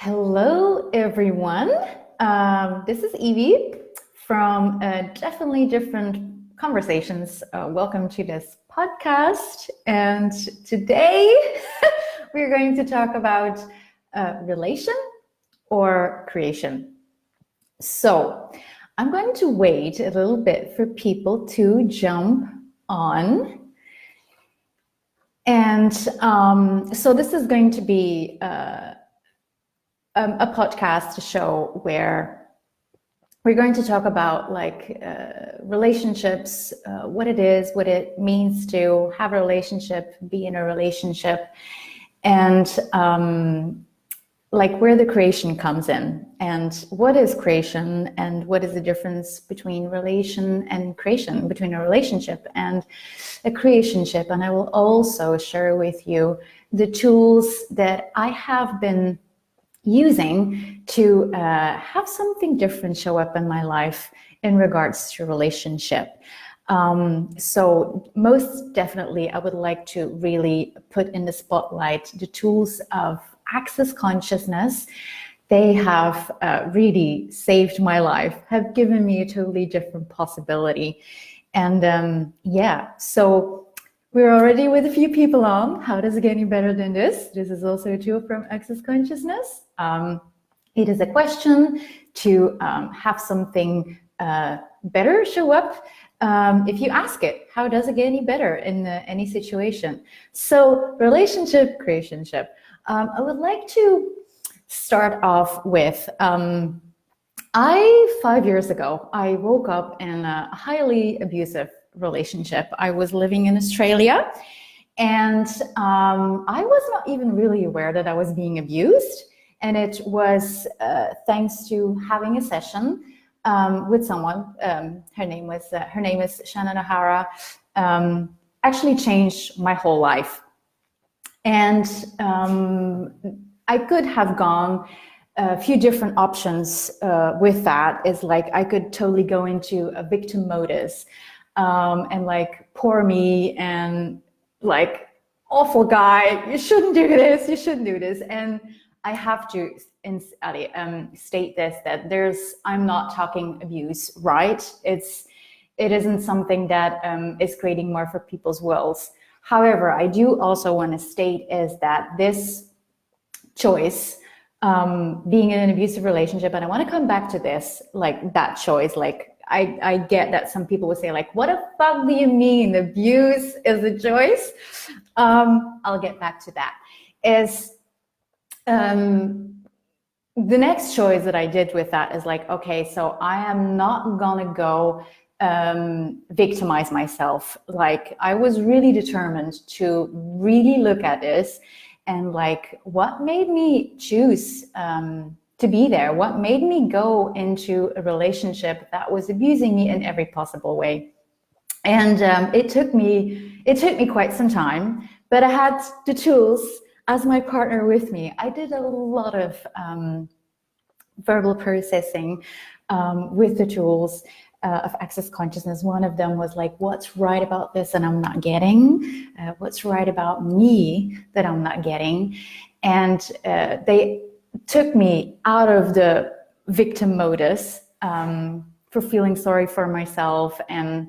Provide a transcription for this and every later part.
Hello, everyone. This is Evie from Definitely Different Conversations. Welcome to this podcast. And today we're going to talk about relation or creation. So I'm going to wait a little bit for people to jump on. And so this is going to be a podcast show where we're going to talk about relationships, what it is, what it means to have a relationship, be in a relationship, and where the creation comes in, and what is creation, and what is the difference between relation and creation, between a relationship and a creationship. And I will also share with you the tools that I have been using to have something different show up in my life in regards to relationship. So most definitely, I would like to really put in the spotlight the tools of Access Consciousness. They have really saved my life, have given me a totally different possibility. And so we're already with a few people on. How does it get any better than this? This is also a tool from Access Consciousness. It is a question to have something better show up. If you ask it, how does it get any better in any situation? So relationship, creationship. I would like to start off with, 5 years ago, I woke up in a highly abusive relationship. I was living in Australia, and I was not even really aware that I was being abused. And it was thanks to having a session with someone. Her name is Shannon O'Hara. Actually changed my whole life. And I could have gone a few different options with that. Is like I could totally go into a victim modus. And poor me, and awful guy, you shouldn't do this. And I have to state this, that I'm not talking abuse, right? It isn't something that is creating more for people's wills. However, I do also want to state is that this choice, being in an abusive relationship, and I want to come back to this, that choice, I get that some people would say, what the fuck do you mean? Abuse is a choice? I'll get back to that. The next choice that I did with that is okay, so I am not gonna go victimize myself. I was really determined to really look at this and what made me choose to be there, what made me go into a relationship that was abusing me in every possible way. And it took me quite some time, but I had the tools as my partner with me. I did a lot of verbal processing with the tools of Access Consciousness. One of them was what's right about this and I'm not getting? What's right about me that I'm not getting? And they took me out of the victim modus for feeling sorry for myself, and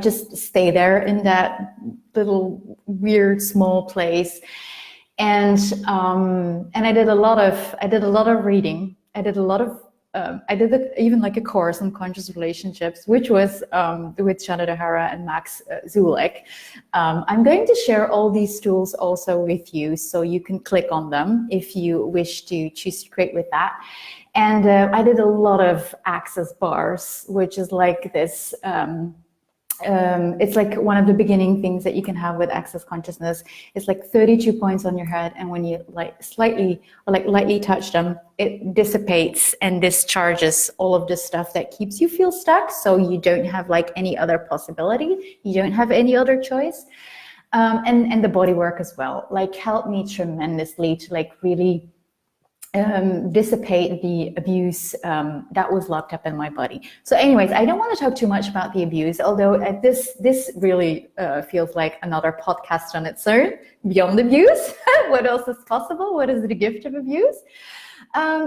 just stay there in that little weird small place. And I did a lot of reading. I did even a course on conscious relationships, which was with Shannon O'Hara and Max Zulek. I'm going to share all these tools also with you, so you can click on them if you wish to choose to create with that. And I did a lot of access bars, which is this. It's one of the beginning things that you can have with Access Consciousness. It's 32 points on your head, and when you lightly touch them, it dissipates and discharges all of the stuff that keeps you feel stuck, so you don't have any other possibility, you don't have any other choice. And the body work as well helped me tremendously to really dissipate the abuse that was locked up in my body. So anyways, I don't want to talk too much about the abuse, although this really feels like another podcast on its own, beyond abuse. What else is possible? What is the gift of abuse?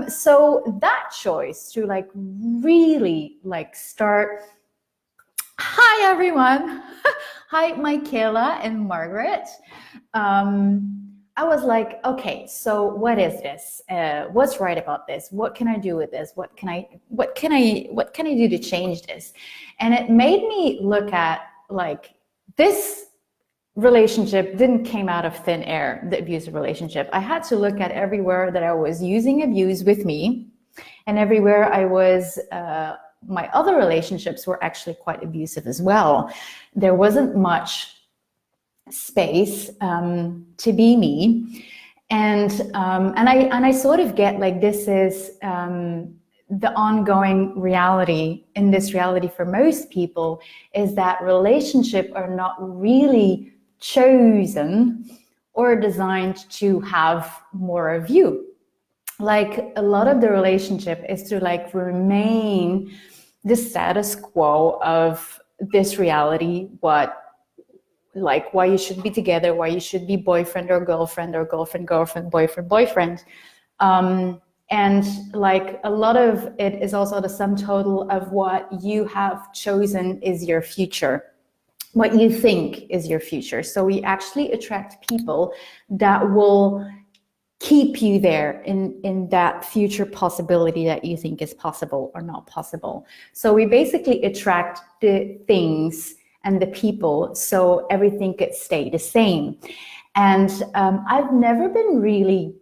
So that choice to like really like start. Hi everyone. Hi Michaela and Margaret. I was like, okay, so what is this? What's right about this? What can I do with this? What can I do to change this? And it made me look at like this relationship didn't came out of thin air, the abusive relationship. I had to look at everywhere that I was using abuse with me, and everywhere I was, my other relationships were actually quite abusive as well. There wasn't much space to be me, and I sort of get like this is the ongoing reality in this reality for most people, is that relationships are not really chosen or designed to have more of you. Like a lot of the relationship is to like remain the status quo of this reality, what like why you should be together, why you should be boyfriend or girlfriend, boyfriend. And like a lot of it is also the sum total of what you have chosen is your future, what you think is your future. So we actually attract people that will keep you there in that future possibility that you think is possible or not possible. So we basically attract the things and the people, so everything could stay the same. And I've never been really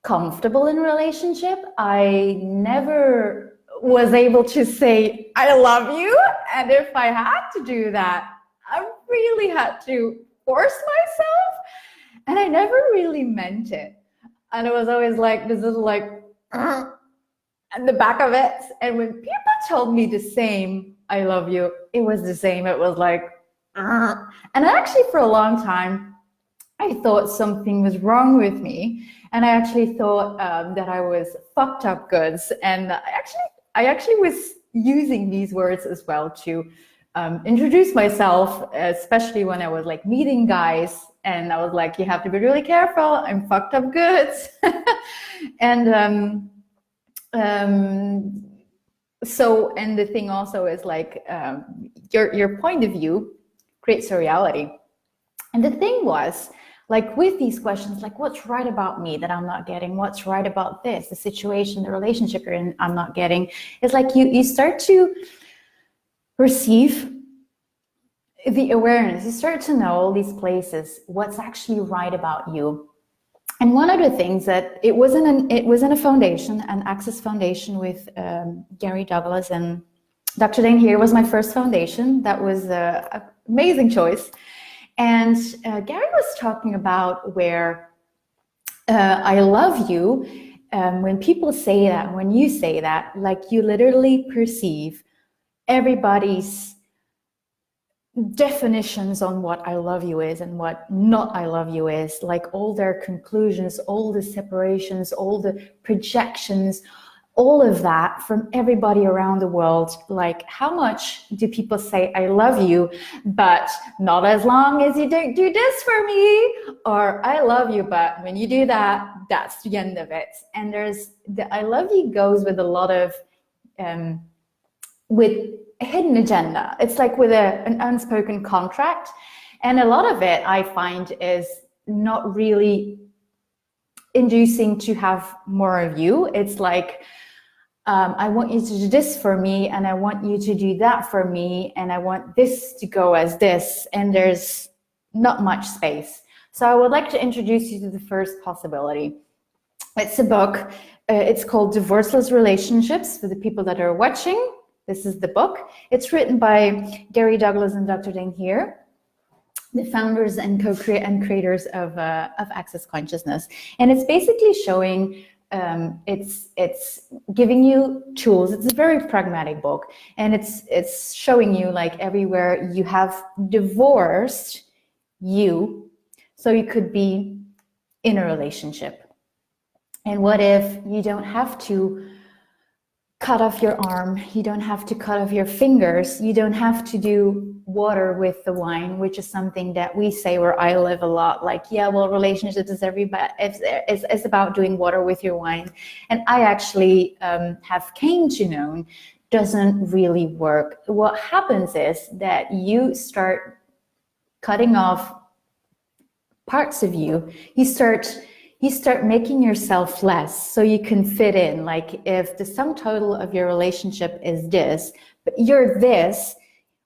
comfortable in a relationship. I never was able to say, I love you. And if I had to do that, I really had to force myself. And I never really meant it. And it was always like, this is like, and the back of it. And when people told me the same, I love you, it was the same. It was like, and actually for a long time, I thought something was wrong with me. And I actually thought that I was fucked up goods. And I actually was using these words as well to introduce myself, especially when I was like meeting guys. And I was like, you have to be really careful. I'm fucked up goods. And so, and the thing also is like, your point of view creates a reality. And the thing was, like with these questions, like what's right about me that I'm not getting? What's right about this, the situation, the relationship you're in, I'm not getting? It's like you start to receive the awareness. You start to know all these places, what's actually right about you. And one of the things that it was in a foundation, an Access Foundation with Gary Douglas and Dr. Dain Heer was my first foundation. That was an amazing choice. And Gary was talking about where I love you. When people say that, when you say that, like you literally perceive everybody's definitions on what I love you is and what not I love you is, like all their conclusions, all the separations, all the projections, all of that from everybody around the world. Like how much do people say I love you, but not as long as you don't do this for me, or I love you, but when you do that, that's the end of it. And there's the I love you goes with a lot of with a hidden agenda. It's like with an unspoken contract, and a lot of it I find is not really inducing to have more of you. It's like I want you to do this for me, and I want you to do that for me, and I want this to go as this, and there's not much space. So I would like to introduce you to the first possibility. It's a book. It's called Divorceless Relationships. For the people that are watching, this is the book. It's written by Gary Douglas and Dr. Dain Heer, the founders and creators of Access Consciousness. And it's basically showing, it's giving you tools. It's a very pragmatic book. And it's showing you like everywhere you have divorced you, so you could be in a relationship. And what if you don't have to cut off your arm, you don't have to cut off your fingers, you don't have to do water with the wine, which is something that we say where I live a lot, like, yeah, well, relationships is it's about doing water with your wine. And I actually have came to know doesn't really work. What happens is that you start cutting off parts of you, you start making yourself less so you can fit in. Like if the sum total of your relationship is this, but you're this,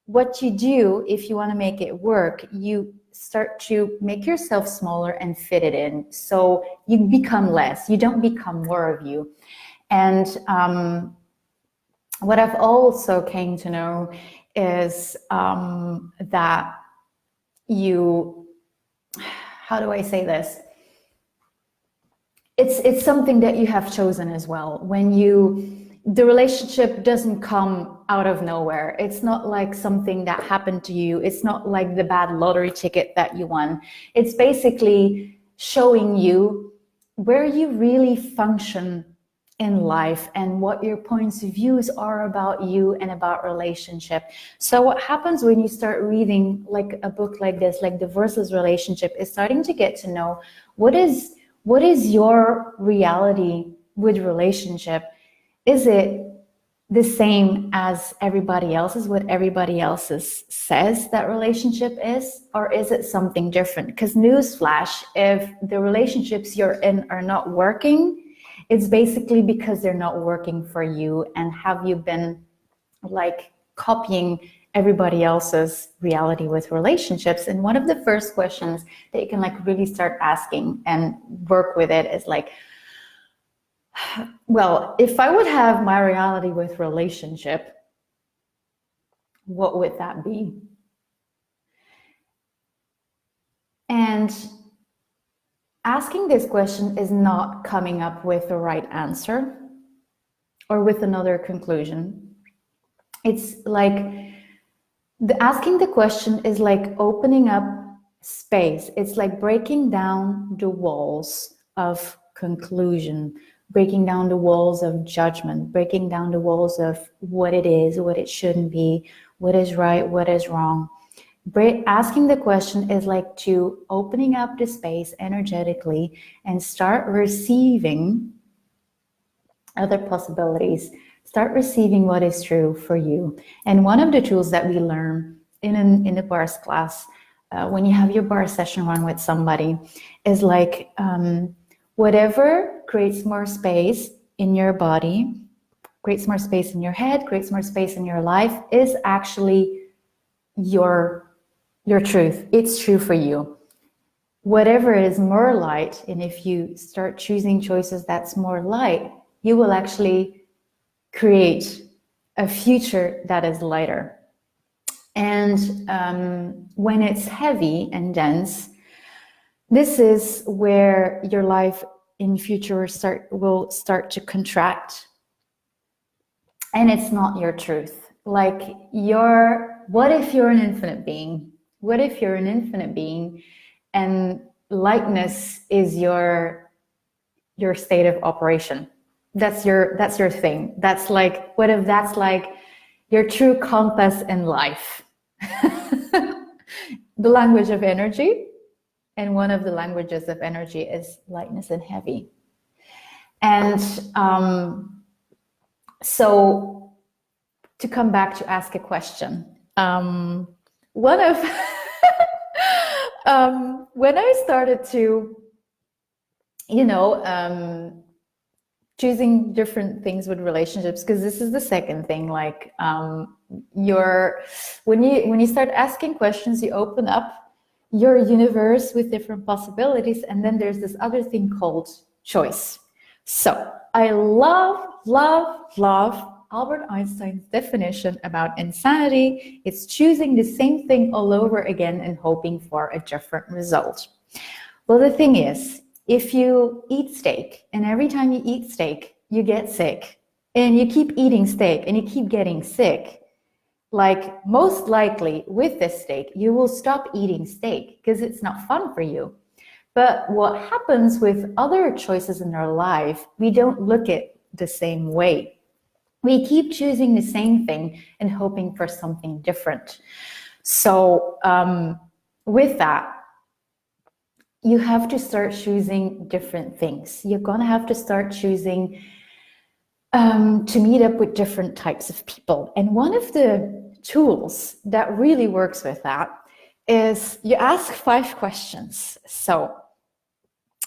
what you do if you want to make it work, you start to make yourself smaller and fit it in. So you become less, you don't become more of you. And what I've also came to know is that you, how do I say this? It's something that you have chosen as well. When the relationship doesn't come out of nowhere. It's not like something that happened to you. It's not like the bad lottery ticket that you won. It's basically showing you where you really function in life and what your points of views are about you and about relationship. So what happens when you start reading like a book like this, like Versus Relationship, is starting to get to know what is your reality with relationship. Is it the same as everybody else's, what everybody else's says that relationship is, or is it something different? Because newsflash, if the relationships you're in are not working, it's basically because they're not working for you. And have you been like copying everybody else's reality with relationships? And one of the first questions that you can like really start asking and work with it is like, well, if I would have my reality with relationship, what would that be? And asking this question is not coming up with the right answer or with another conclusion. It's like asking the question is like opening up space. It's like breaking down the walls of conclusion, breaking down the walls of judgment, breaking down the walls of what it is, what it shouldn't be, what is right, what is wrong. Asking the question is like to opening up the space energetically and start receiving other possibilities. Start receiving what is true for you. And one of the tools that we learn in the bars class, when you have your bar session run with somebody, is like whatever creates more space in your body, creates more space in your head, creates more space in your life, is actually your truth. It's true for you. Whatever is more light, and if you start choosing choices that's more light, you will actually create a future that is lighter. And when it's heavy and dense, this is where your life in future will start to contract. And it's not your truth. Like what if you're an infinite being? What if you're an infinite being and lightness is your state of operation? That's your thing. That's like, what if that's like your true compass in life? The language of energy. And one of the languages of energy is lightness and heavy. And so to come back to ask a question, one of when I started to, choosing different things with relationships, because this is the second thing, like when you start asking questions, you open up your universe with different possibilities, and then there's this other thing called choice. So I love Albert Einstein's definition about insanity. It's choosing the same thing all over again and hoping for a different result. Well, the thing is, if you eat steak and every time you eat steak, you get sick, and you keep eating steak and you keep getting sick, like most likely with this steak, you will stop eating steak because it's not fun for you. But what happens with other choices in our life, we don't look at the same way. We keep choosing the same thing and hoping for something different. So with that, you have to start choosing different things. You're going to have to start choosing to meet up with different types of people. And one of the tools that really works with that is you ask 5 questions. So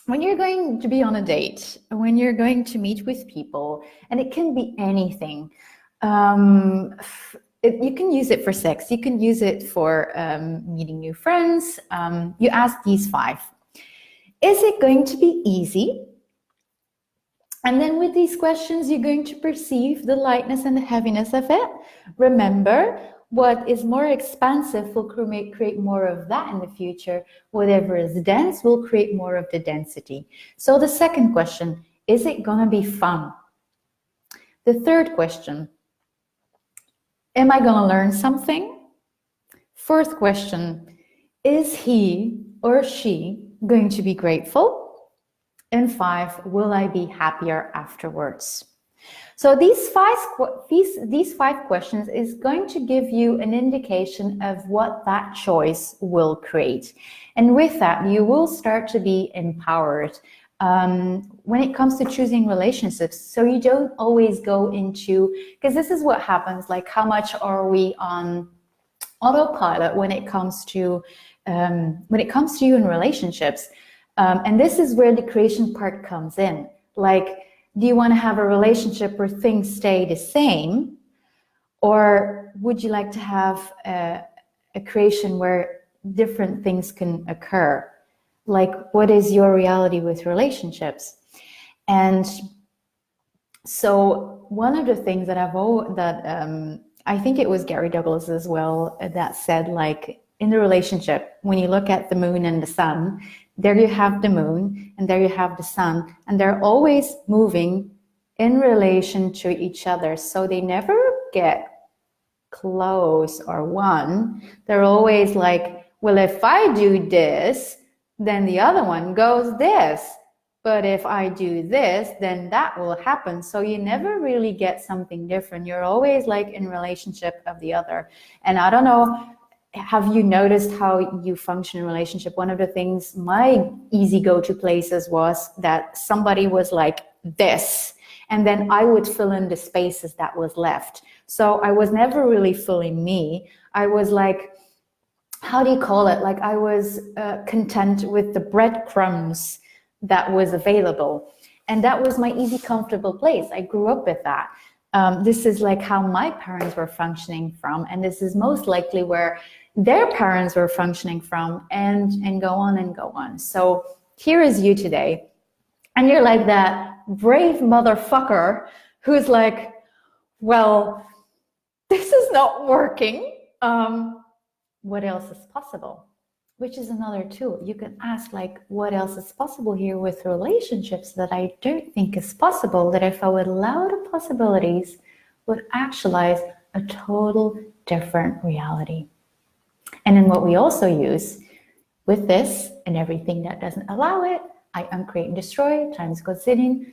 when you're going to be on a date, when you're going to meet with people, and it can be anything, you can use it for sex, you can use it for meeting new friends, you ask these 5. Is it going to be easy? And then with these questions, you're going to perceive the lightness and the heaviness of it. Remember, what is more expansive will create more of that in the future. Whatever is dense will create more of the density. So the second question, is it gonna be fun? The third question, am I gonna learn something? Fourth question, is he or she going to be grateful? And 5, will I be happier afterwards? So these 5 questions is going to give you an indication of what that choice will create. And with that, you will start to be empowered when it comes to choosing relationships. So you don't always go into, because this is what happens, like how much are we on autopilot when it comes to you in relationships. And this is where the creation part comes in. Like, do you want to have a relationship where things stay the same? Or would you like to have a creation where different things can occur? Like, what is your reality with relationships? And so one of the things that I think it was Gary Douglas as well that said, like, in the relationship, when you look at the moon and the sun, there you have the moon and there you have the sun, and they're always moving in relation to each other. So they never get close or one. They're always like, well, if I do this, then the other one goes this. But if I do this, then that will happen. So you never really get something different. You're always like in relationship of the other. And I don't know, have you noticed how you function in a relationship? One of the things, my easy go-to places was that somebody was like this, and then I would fill in the spaces that was left. So I was never really fully me. I was like, how do you call it? Like, I was content with the breadcrumbs that was available. And that was my easy, comfortable place. I grew up with that. This is like how my parents were functioning from, and this is most likely where their parents were functioning from, and go on and go on. So here is you today, and you're like that brave motherfucker who's like, well, this is not working. What else is possible? Which is another tool. You can ask, like, what else is possible here with relationships that I don't think is possible, that if I would allow the possibilities, would actualize a total different reality. And then what we also use with this and everything that doesn't allow it, I uncreate and destroy, times Godzillion,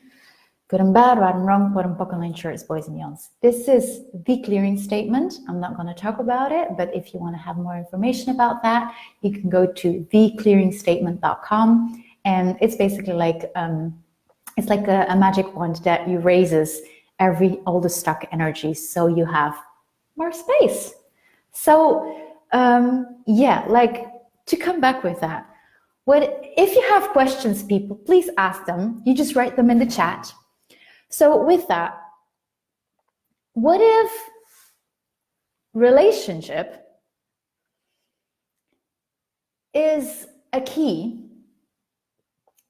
good and bad, right and wrong, bottom, pocket line, shirts, boys and beyonds. This is the clearing statement. I'm not going to talk about it, but if you want to have more information about that, you can go to theclearingstatement.com, and it's basically like it's like a magic wand that erases all the stuck energies, so you have more space. So yeah, like, to come back with that, if you have questions, people, please ask them. You just write them in the chat. So with that, what if relationship is a key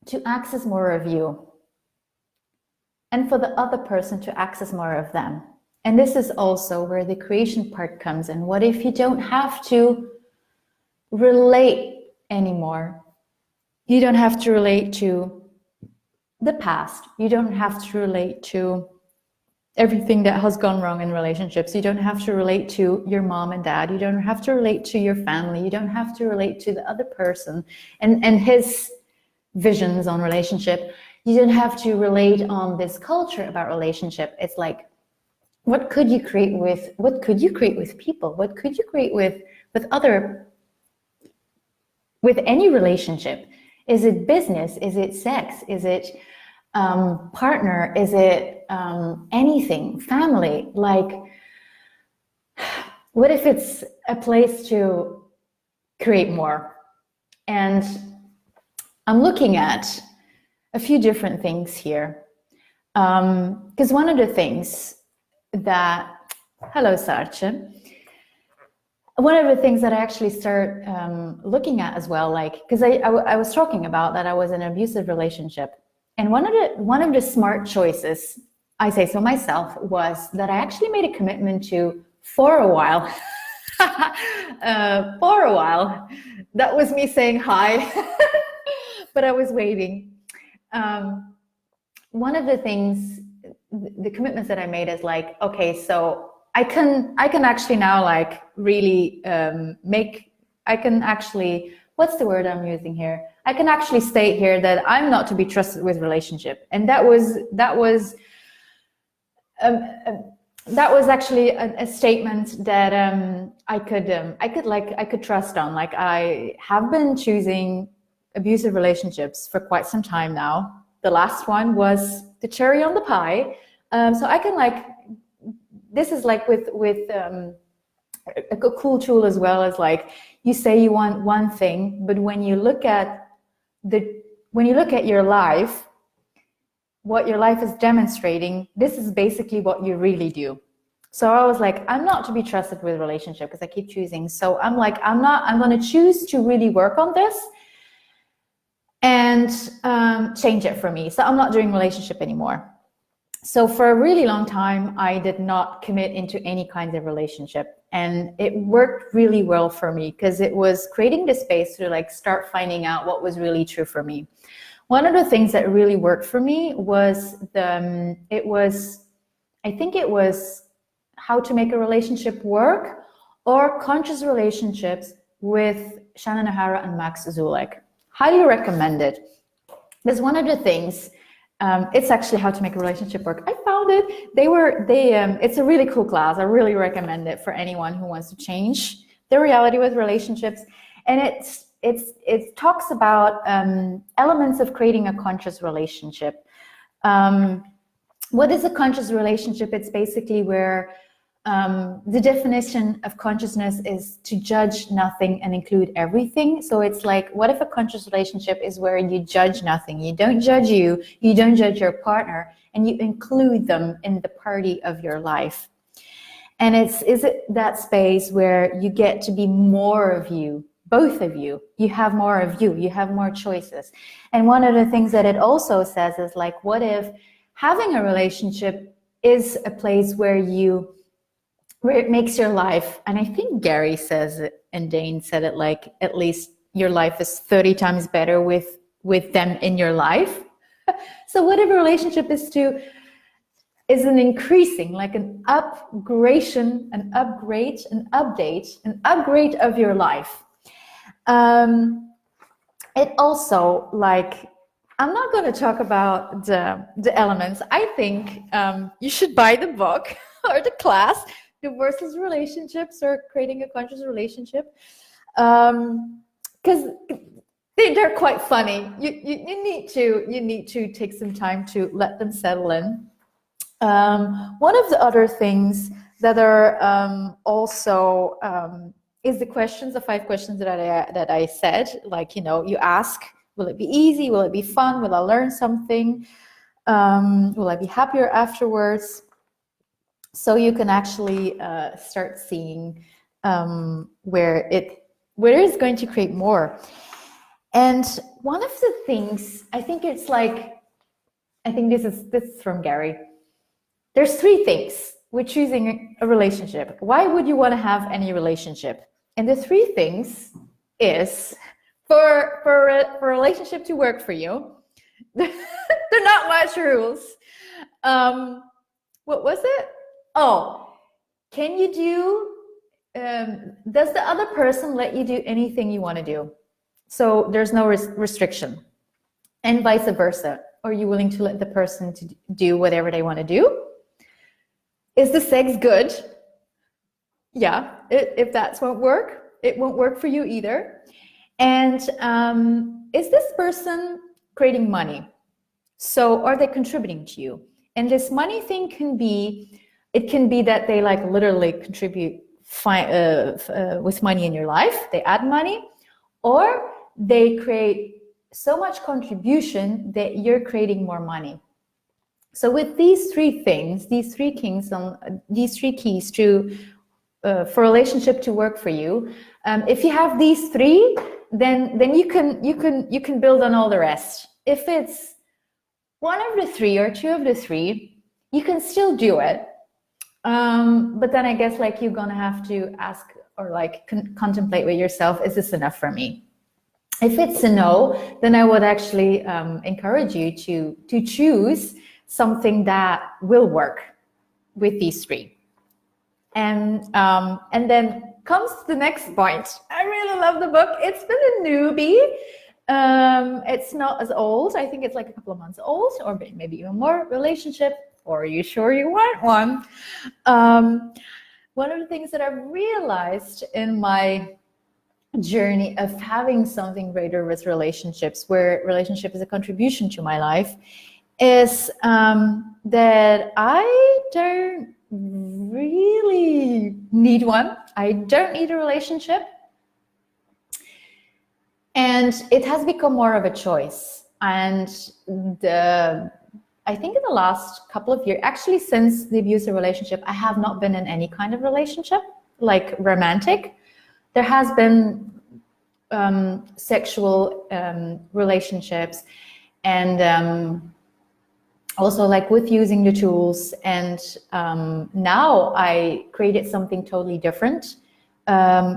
to access more of you, and for the other person to access more of them? And this is also where the creation part comes in. What if you don't have to relate anymore? You don't have to relate to the past. You don't have to relate to everything that has gone wrong in relationships. You don't have to relate to your mom and dad. You don't have to relate to your family. You don't have to relate to the other person and his visions on relationship. You don't have to relate on this culture about relationship. It's like, what could you create with people? What could you create with any relationship? Is it business? Is it sex? Is it partner? Is it anything? Family? Like, what if it's a place to create more? And I'm looking at a few different things here. Because one of the things that, hello Sarche, one of the things that I actually start looking at as well, like, because I was talking about that I was in an abusive relationship, and one of the smart choices, I say so myself, was that I actually made a commitment to, for a while, that was me saying hi, but I was waiting. One of the things, the commitments that I made is like, okay, so I can actually now like really I can actually, what's the word I'm using here? I can actually state here that I'm not to be trusted with relationship. And that was actually a statement that I could trust on. Like, I have been choosing abusive relationships for quite some time now. The last one was the cherry on the pie. So I can like, this is like with a cool tool as well, as like, you say you want one thing, but when you look at your life, what your life is demonstrating, this is basically what you really do. So I was like, I'm not to be trusted with relationship because I keep choosing. So I'm like, I'm going to choose to really work on this and change it for me. So I'm not doing relationship anymore. So for a really long time, I did not commit into any kind of relationship. And it worked really well for me because it was creating the space to like start finding out what was really true for me. One of the things that really worked for me was I think it was How to Make a Relationship Work, or Conscious Relationships with Shannon O'Hara and Max Zulek. Highly recommend it. There's one of the things, it's actually How to Make a Relationship Work. I found it. It's a really cool class. I really recommend it for anyone who wants to change their reality with relationships. And it talks about elements of creating a conscious relationship. What is a conscious relationship? It's basically where the definition of consciousness is to judge nothing and include everything. So it's like, what if a conscious relationship is where you judge nothing? You don't judge you don't judge your partner, and you include them in the party of your life. And is it that space where you get to be more of you, both of you? You have more of you have more choices. And one of the things that it also says is like, what if having a relationship is a place where it makes your life, and I think Gary says it and Dane said it, like, at least your life is 30 times better with them in your life. So whatever relationship is an increasing, like an upgradation, an upgrade, an update, an upgrade of your life. It also, like, I'm not going to talk about the elements. I think you should buy the book or the class, Divorceless Relationships or Creating a Conscious Relationship, because they're quite funny. You need to take some time to let them settle in. One of the other things that are also is the 5 questions that I said. Like, you ask, will it be easy? Will it be fun? Will I learn something? Will I be happier afterwards? So you can actually start seeing where it's going to create more. And one of the things, I think this is from Gary. There's 3 things with choosing a relationship. Why would you want to have any relationship? And the 3 things is for a relationship to work for you. They're not much rules. What was it? Oh, can you does the other person let you do anything you want to do? So there's no restriction. And vice versa. Are you willing to let the person to do whatever they want to do? Is the sex good? Yeah, if that won't work, it won't work for you either. And is this person creating money? So are they contributing to you? And this money thing can be, it can be that they like literally contribute with money in your life, they add money, or they create so much contribution that you're creating more money. So with these three things, these three keys to for relationship to work for you, if you have these three, then you can build on all the rest. If it's one of the three or two of the three, you can still do it. But then I guess like you're gonna have to ask or like contemplate with yourself, is this enough for me? If it's a no, then I would actually encourage you to choose something that will work with these three. And then comes the next point. I really love the book. It's been a newbie. It's not as old. I think it's like a couple of months old, or maybe even more. Relationship, or are you sure you want one? One of the things that I've realized in my journey of having something greater with relationships, where relationship is a contribution to my life, is that I don't really need one. I don't need a relationship. And it has become more of a choice. And I think in the last couple of years, actually since the abusive relationship, I have not been in any kind of relationship, like romantic. There has been sexual relationships, and also like with using the tools. And now I created something totally different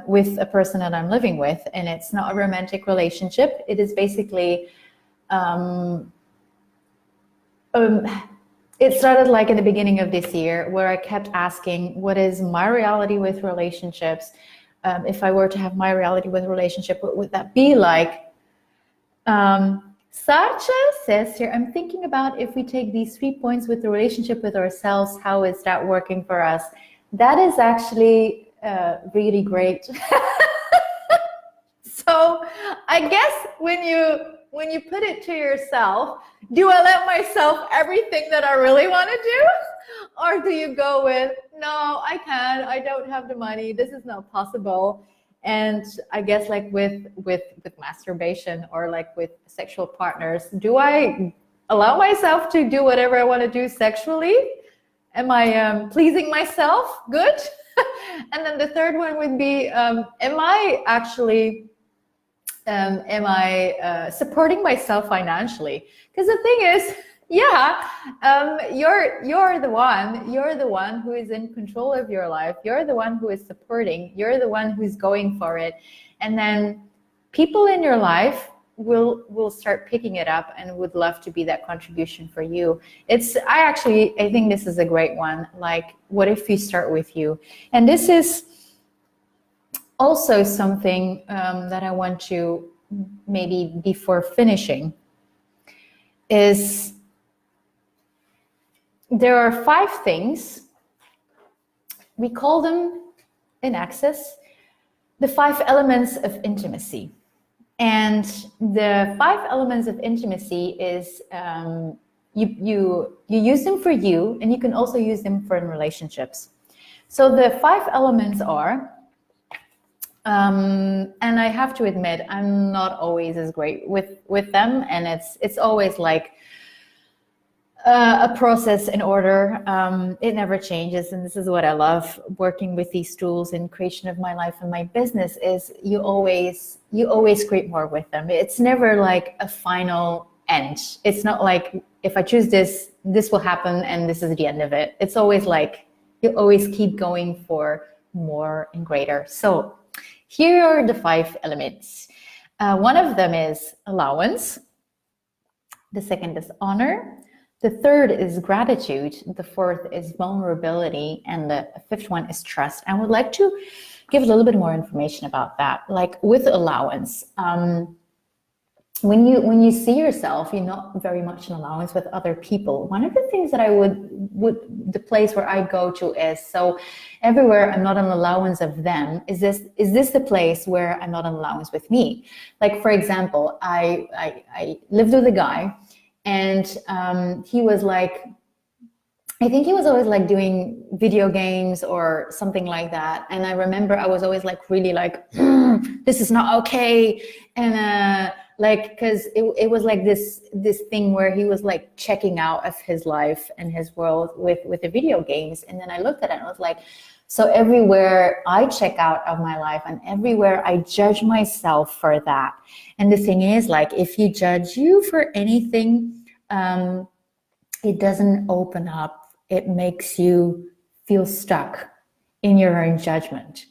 with a person that I'm living with, and it's not a romantic relationship. It is basically it started like in the beginning of this year, where I kept asking, what is my reality with relationships? If I were to have my reality with a relationship, what would that be like? Sacha says here, I'm thinking about if we take these 3 points with the relationship with ourselves, how is that working for us? That is actually really great. So I guess when you put it to yourself, do I let myself everything that I really want to do? Or do you go with, no, I can't, I don't have the money, this is not possible? And I guess like with masturbation or like with sexual partners, do I allow myself to do whatever I want to do sexually? Am I pleasing myself? Good. And then the third one would be, am I actually supporting myself financially? Because the thing is, yeah, you're the one who is in control of your life. You're the one who is supporting. You're the one who's going for it. And then people in your life will start picking it up and would love to be that contribution for you. I think this is a great one. Like, what if we start with you? And this is also something that I want to maybe before finishing is there are 5 things. We call them in Access the 5 elements of intimacy. And the 5 elements of intimacy is you use them for you, and you can also use them for in relationships. So the 5 elements are, and I have to admit, I'm not always as great with them, and it's always like a process in order. It never changes, and this is what I love working with these tools in creation of my life and my business, is you always create more with them. It's never like a final end. It's not like if I choose this will happen and this is the end of it. It's always like you always keep going for more and greater. So here are the 5 elements. One of them is allowance. The second is honor. The third is gratitude. The fourth is vulnerability. And the 5th one is trust. I would like to give a little bit more information about that. Like with allowance, when you see yourself, you're not very much in allowance with other people. One of the things that I would the place where I go to is, so everywhere I'm not an allowance of them. Is this the place where I'm not an allowance with me? Like, for example, I lived with a guy, and he was like, I think he was always like doing video games or something like that. And I remember I was always like really like, this is not okay. And like, because it was like this thing where he was like checking out of his life and his world with the video games. And then I looked at it and I was like, so everywhere I check out of my life and everywhere I judge myself for that. And the thing is, like, if you judge you for anything, it doesn't open up. It makes you feel stuck in your own judgment,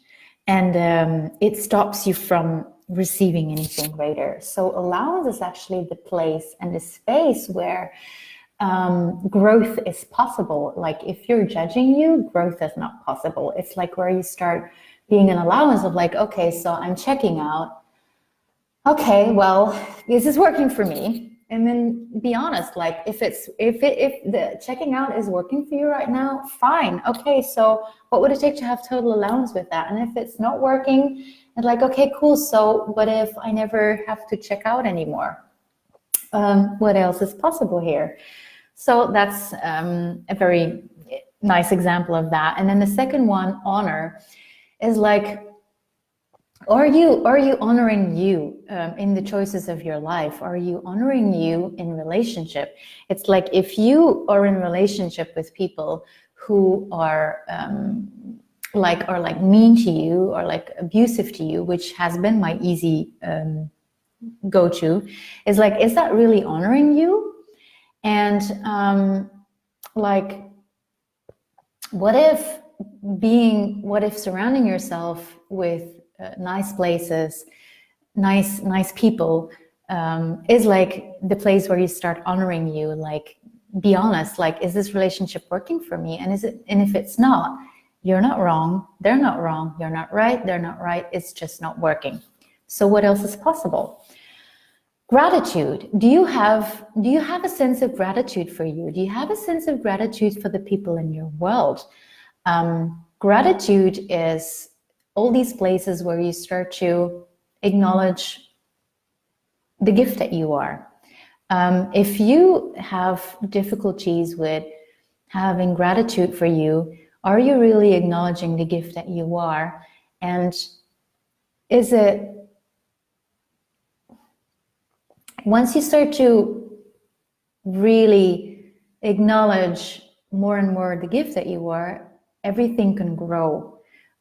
and it stops you from receiving anything greater. So allowance is actually the place and the space where growth is possible. Like, if you're judging you, growth is not possible. It's like where you start being an allowance of like, okay, so I'm checking out. Okay, well, this is working for me. And then be honest, like, if the checking out is working for you right now, fine. Okay, so what would it take to have total allowance with that? And if it's not working, it's like, okay, cool. So what if I never have to check out anymore? What else is possible here? So that's a very nice example of that. And then the second one, honor, is like, are you honoring you in the choices of your life? Are you honoring you in relationship? It's like, if you are in relationship with people who are like mean to you or like abusive to you, which has been my easy go-to, is like, is that really honoring you? And like, what if surrounding yourself with nice places, nice people, is like the place where you start honoring you. Like, be honest, like, is this relationship working for me? And if it's not, you're not wrong, they're not wrong, you're not right, they're not right, it's just not working. So what else is possible? Gratitude. Do you have a sense of gratitude for you? Do you have a sense of gratitude for the people in your world? Gratitude is all these places where you start to acknowledge the gift that you are. If you have difficulties with having gratitude for you, are you really acknowledging the gift that you are? And is it, once you start to really acknowledge more and more the gift that you are, everything can grow.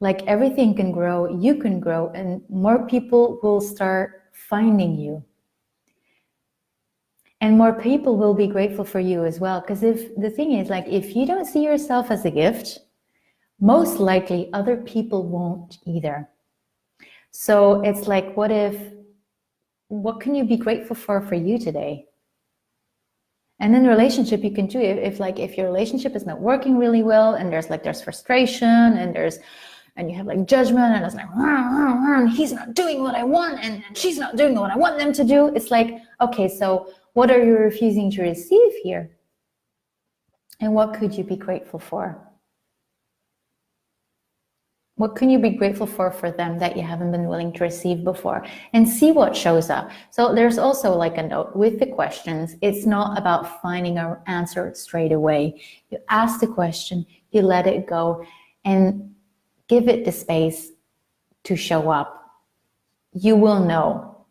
Like, everything can grow, you can grow, and more people will start finding you. And more people will be grateful for you as well. Because if the thing is, like, if you don't see yourself as a gift, most likely other people won't either. So it's like, what can you be grateful for you today? And in relationship, you can too. If your relationship is not working really well, and there's frustration, and you have like judgment, and it's like, he's not doing what I want, and she's not doing what I want them to do. It's like, okay, so what are you refusing to receive here? And what could you be grateful for? What can you be grateful for them that you haven't been willing to receive before? And see what shows up. So there's also like a note with the questions. It's not about finding an answer straight away. You ask the question, you let it go, and give it the space to show up. You will know.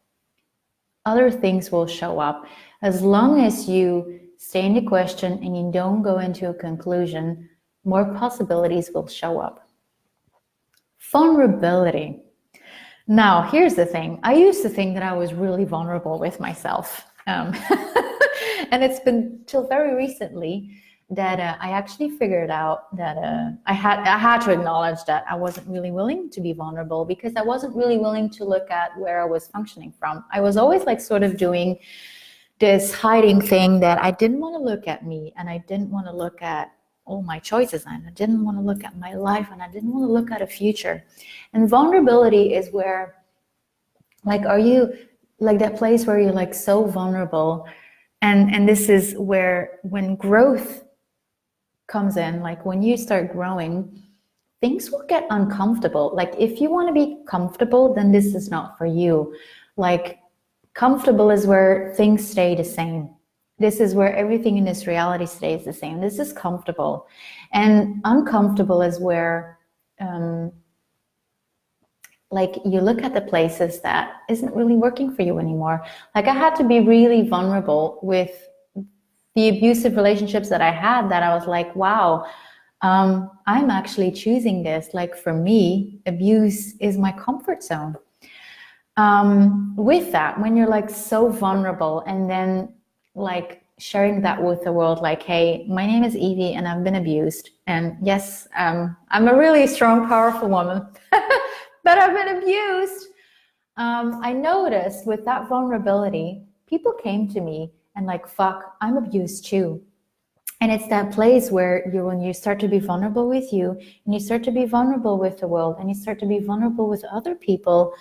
Other things will show up. As long as you stay in the question and you don't go into a conclusion, more possibilities will show up. Vulnerability. Now, here's the thing. I used to think that I was really vulnerable with myself. And it's been till very recently that I actually figured out that I had to acknowledge that I wasn't really willing to be vulnerable, because I wasn't really willing to look at where I was functioning from. I was always like sort of doing this hiding thing that I didn't want to look at me, and I didn't want to look at all my choices, and I didn't want to look at my life, and I didn't want to look at a future. And vulnerability is where, like, are you like that place where you're like so vulnerable. And this is where, when growth comes in, like when you start growing, things will get uncomfortable. Like if you want to be comfortable, then this is not for you. Like comfortable is where things stay the same. This is where everything in this reality stays the same. This is comfortable. And uncomfortable is where like you look at the places that isn't really working for you anymore. Like I had to be really vulnerable with the abusive relationships that I had, that I was like, wow, I'm actually choosing this. Like for me, abuse is my comfort zone. With that, when you're like so vulnerable, and then like sharing that with the world, like, hey, my name is Evie and I've been abused. And yes, I'm a really strong, powerful woman, but I've been abused. I noticed with that vulnerability, people came to me and like, fuck, I'm abused too. And it's that place where when you start to be vulnerable with you, and you start to be vulnerable with the world, and you start to be vulnerable with other people,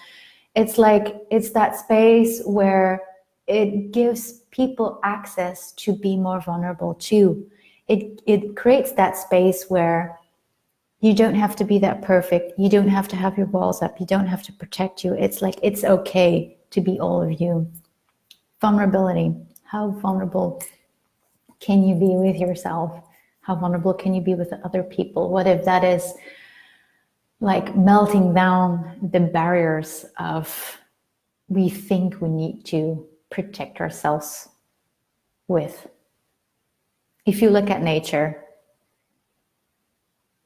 it's like, it's that space where it gives people access to be more vulnerable too. It creates that space where you don't have to be that perfect. You don't have to have your walls up. You don't have to protect you. It's like, it's okay to be all of you. Vulnerability. How vulnerable can you be with yourself? How vulnerable can you be with other people? What if that is like melting down the barriers of we think we need to protect ourselves with? If you look at nature,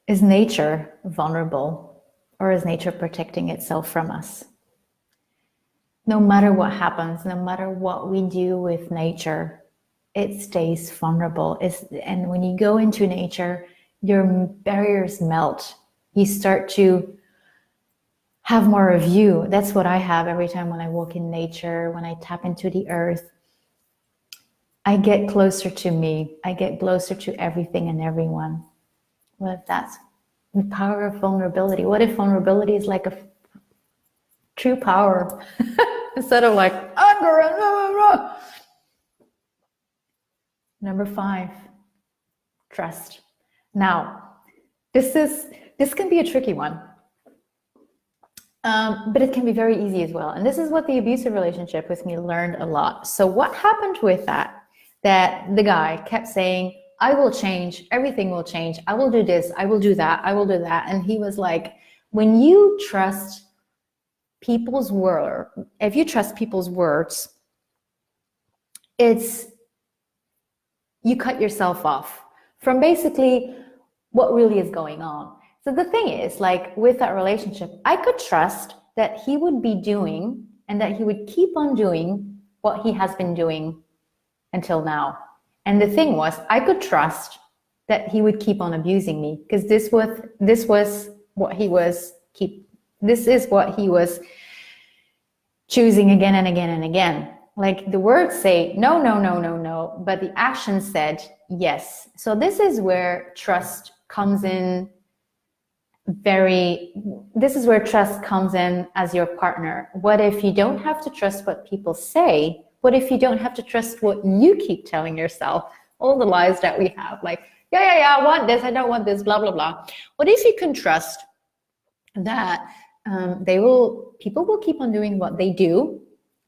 is nature vulnerable, or is nature protecting itself from us? No matter what happens, no matter what we do with nature, it stays vulnerable. And when you go into nature, your barriers melt. You start to have more of you. That's what I have every time when I walk in nature, when I tap into the earth. I get closer to me. I get closer to everything and everyone. What if that's the power of vulnerability? What if vulnerability is like a true power instead of like anger and blah, blah, blah. Number 5, trust. Now, this can be a tricky one, but it can be very easy as well. And this is what the abusive relationship with me learned a lot. So what happened with that the guy kept saying, I will change, everything will change, I will do this, I will do that, I will do that. And he was like, when you trust people's word, if you trust people's words, you cut yourself off from basically what really is going on. So the thing is, like with that relationship, I could trust that he would be doing and that he would keep on doing what he has been doing until now. And the thing was, I could trust that he would keep on abusing me, because this is what he was choosing again and again and again. Like the words say no, no, no, no, no, but the action said yes. So this is where trust comes in as your partner. What if you don't have to trust what people say? What if you don't have to trust what you keep telling yourself? All the lies that we have, like, yeah, I want this, I don't want this, blah, blah, blah. What if you can trust that people will keep on doing what they do,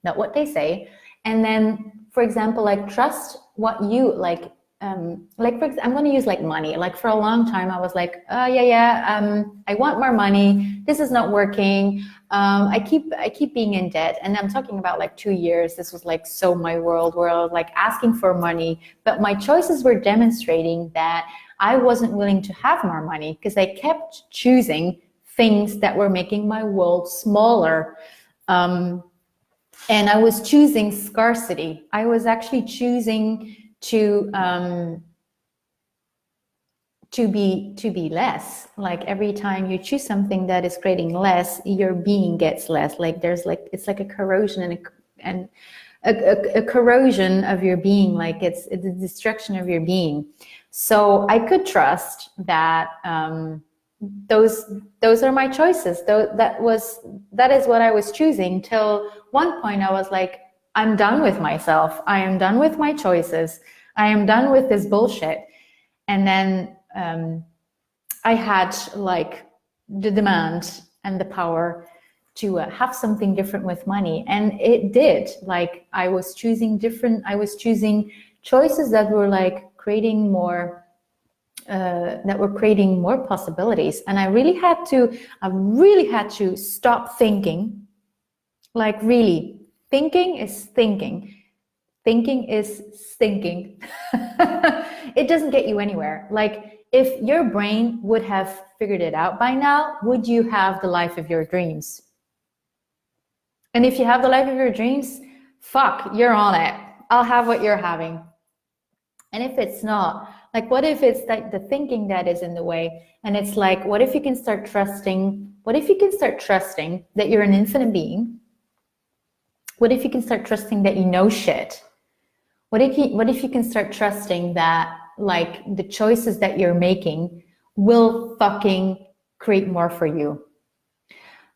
not what they say. And then, for example, like trust what you like I'm going to use like money. Like for a long time, I was like, I want more money. This is not working. I keep being in debt. And I'm talking about like 2 years. This was like so my world where I was like asking for money, but my choices were demonstrating that I wasn't willing to have more money because I kept choosing things that were making my world smaller. And I was choosing scarcity. I was actually choosing to be less. Like every time you choose something that is creating less, your being gets less. Like there's like, it's like a corrosion and a corrosion of your being. Like it's a destruction of your being. So I could trust that those are my choices. That is what I was choosing. Till one point I was like, I'm done with myself. I am done with my choices. I am done with this bullshit. And then I had like the demand and the power to have something different with money. And it did. Like I was choosing choices that were like creating more possibilities. And I really had to stop thinking. Like really, thinking is thinking. Thinking is thinking. It doesn't get you anywhere. Like if your brain would have figured it out by now, would you have the life of your dreams? And if you have the life of your dreams, fuck, you're on it. I'll have what you're having. And if it's not, like, what if it's like the thinking that is in the way? And it's like, what if you can start trusting? What if you can start trusting that you're an infinite being? What if you can start trusting that you know shit? What if you can start trusting that like the choices that you're making will fucking create more for you?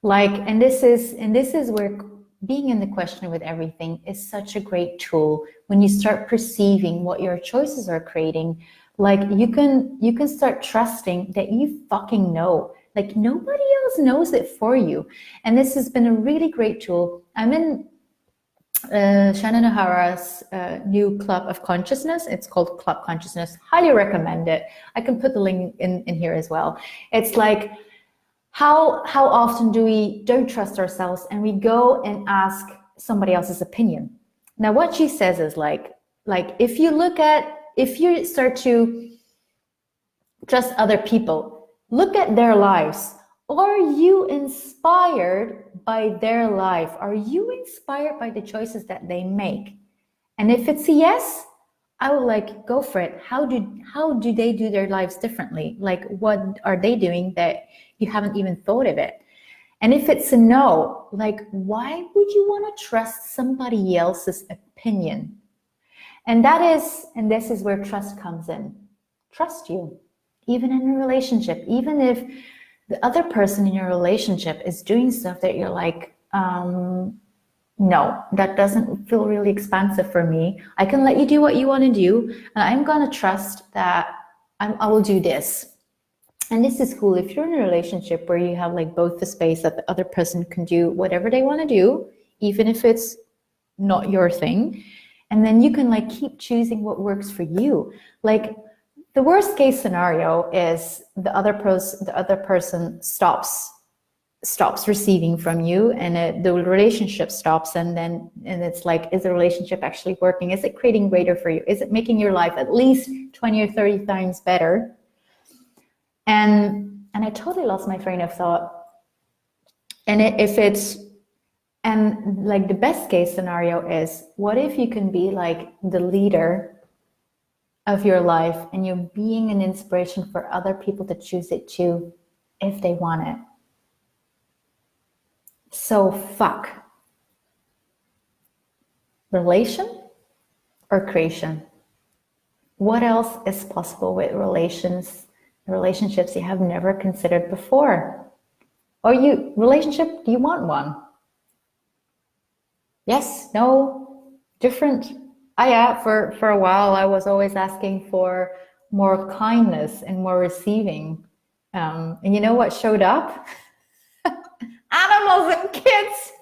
Like, and this is where being in the question with everything is such a great tool. When you start perceiving what your choices are creating, like you can start trusting that you fucking know. Like nobody else knows it for you. And this has been a really great tool. I'm in Shannon O'Hara's new Club of Consciousness. It's called Club Consciousness. Highly recommend it. I can put the link in here as well. It's like, how often do we don't trust ourselves and we go and ask somebody else's opinion? Now, what she says is like if you start to trust other people, look at their lives. Are you inspired by their life? Are you inspired by the choices that they make? And if it's a yes, I would like go for it. How do they do their lives differently? Like what are they doing that you haven't even thought of it? And if it's a no, like why would you want to trust somebody else's opinion? And this is where trust comes in. Trust you, even in a relationship, even if the other person in your relationship is doing stuff that you're like, no, that doesn't feel really expansive for me. I can let you do what you want to do, and I'm going to trust that I will do this. And this is cool if you're in a relationship where you have like both the space that the other person can do whatever they want to do, even if it's not your thing. And then you can like keep choosing what works for you. Like the worst case scenario is the other person stops receiving from you, and the relationship stops, and it's like, is the relationship actually working? Is it creating greater for you? Is it making your life at least 20 or 30 times better? And I totally lost my train of thought. And like the best case scenario is, what if you can be like the leader of your life and you're being an inspiration for other people to choose it too, if they want it? So fuck. Relation or creation? What else is possible with relationships you have never considered before? Or relationship, do you want one? Yes, no, different? Yeah, for a while I was always asking for more kindness and more receiving. And you know what showed up? Animals and kids.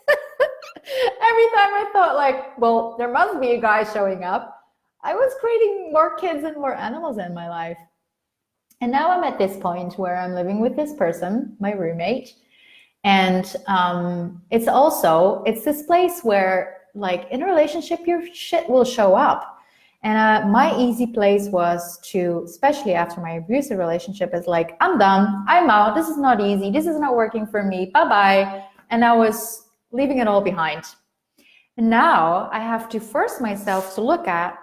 Every time I thought like, well, there must be a guy showing up, I was creating more kids and more animals in my life. And now I'm at this point where I'm living with this person, my roommate. And it's this place where like in a relationship, your shit will show up. And my easy place was to, especially after my abusive relationship, is like, I'm done, I'm out, this is not easy, this is not working for me, bye-bye. And I was leaving it all behind. And now I have to force myself to look at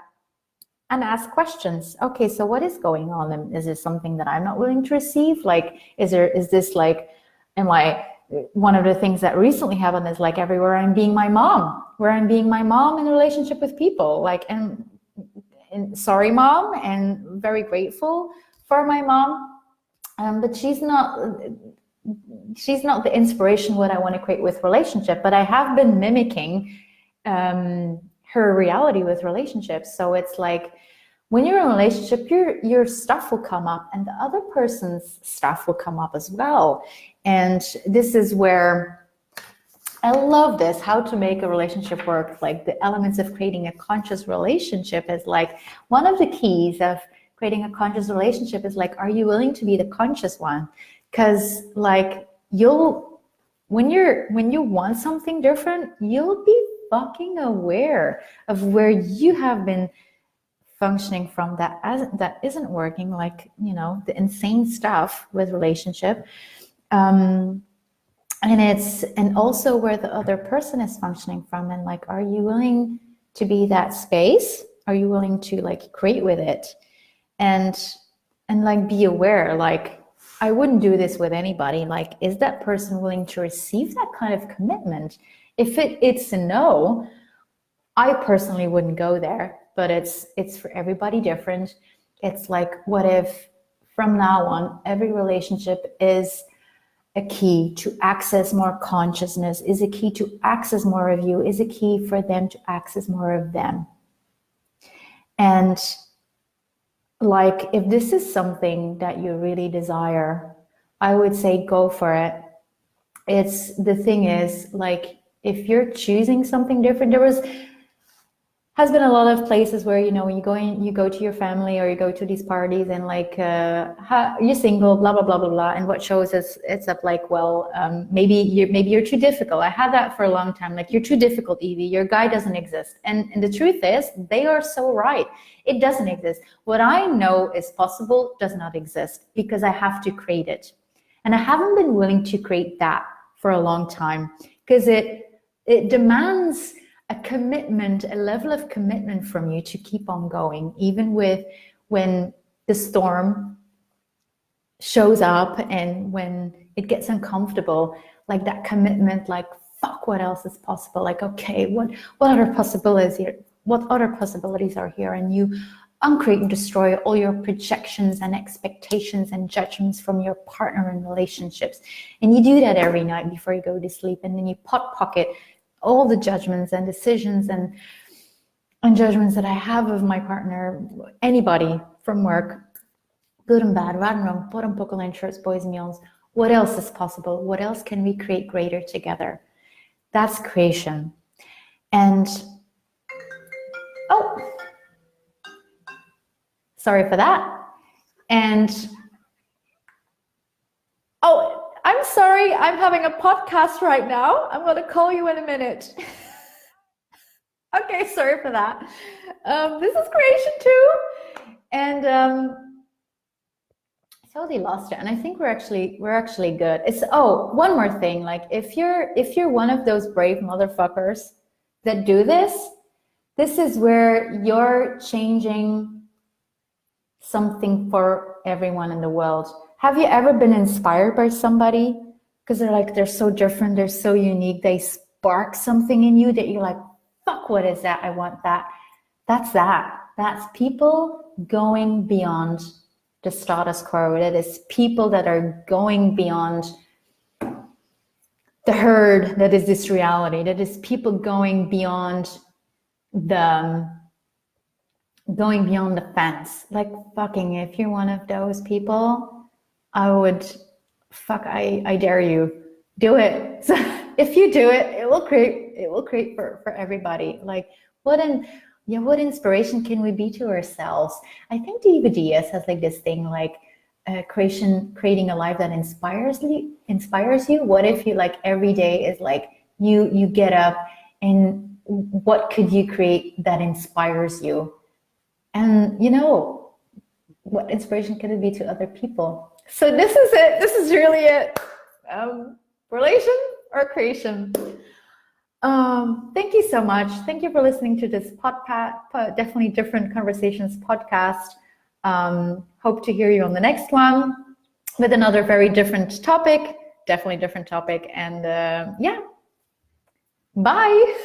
and ask questions. Okay, so what is going on? And is this something that I'm not willing to receive? Like, one of the things that recently happened is like everywhere I'm being my mom, where I'm being my mom in a relationship with people, like, and sorry, mom, and very grateful for my mom. But she's not the inspiration what I want to create with relationship, but I have been mimicking her reality with relationships. So it's like, when you're in a relationship, your stuff will come up and the other person's stuff will come up as well. And this is where I love this, how to make a relationship work. Like, the elements of creating a conscious relationship is like, one of the keys of creating a conscious relationship is like, are you willing to be the conscious one? Because like, when you want something different, you'll be fucking aware of where you have been functioning from that isn't working, like, you know, the insane stuff with relationship, and also where the other person is functioning from, and like, are you willing to be that space? Are you willing to like create with it, and like be aware, like, I wouldn't do this with anybody, like, is that person willing to receive that kind of commitment? If it's a no, I personally wouldn't go there. But it's for everybody different. It's like, what if from now on, every relationship is a key to access more consciousness, is a key to access more of you, is a key for them to access more of them. And like, if this is something that you really desire, I would say go for it. The thing is, like, if you're choosing something different, has been a lot of places where, you know, when you go to your family or you go to these parties and like, you're single, blah, blah, blah, blah, blah. And what shows is it's up like, well, maybe you're too difficult. I had that for a long time. Like, you're too difficult, Evie. Your guy doesn't exist. And the truth is, they are so right. It doesn't exist. What I know is possible does not exist, because I have to create it. And I haven't been willing to create that for a long time, because it demands a commitment, a level of commitment from you to keep on going, even when the storm shows up and when it gets uncomfortable. Like, that commitment, like, fuck, what else is possible? Like, okay, what other possibilities here? What other possibilities are here? And you uncreate and destroy all your projections and expectations and judgments from your partner in relationships. And you do that every night before you go to sleep, and then you pocket all the judgments and decisions and judgments that I have of my partner, anybody from work, good and bad, right and wrong, bottom buckle and shirts, boys and girls. What else is possible? What else can we create greater together? That's creation. And, oh, sorry for that. And, oh, I'm sorry, I'm having a podcast right now. I'm going to call you in a minute. Okay, sorry for that. This is creation too. And I totally lost it. And I think we're actually good. One more thing. Like, if you're one of those brave motherfuckers that do this is where you're changing something for everyone in the world. Have you ever been inspired by somebody because they're so different, they're so unique, they spark something in you that you're like, fuck, what is that? I want that. That's people going beyond the status quo. That is people that are going beyond the herd. That is this reality. That is people going beyond the fence. Like, fucking, if you're one of those people, I dare you, do it. So if you do it, it will create for everybody. Like, what inspiration can we be to ourselves? I think David Diaz has like this thing, like creating a life that inspires you. What if you, like, every day is like you get up, and what could you create that inspires you? And what inspiration can it be to other people? So this is it. This is really it. Relation or creation? Thank you so much. Thank you for listening to this definitely different conversations podcast. Hope to hear you on the next one with another very different topic. Definitely different topic. And yeah, bye.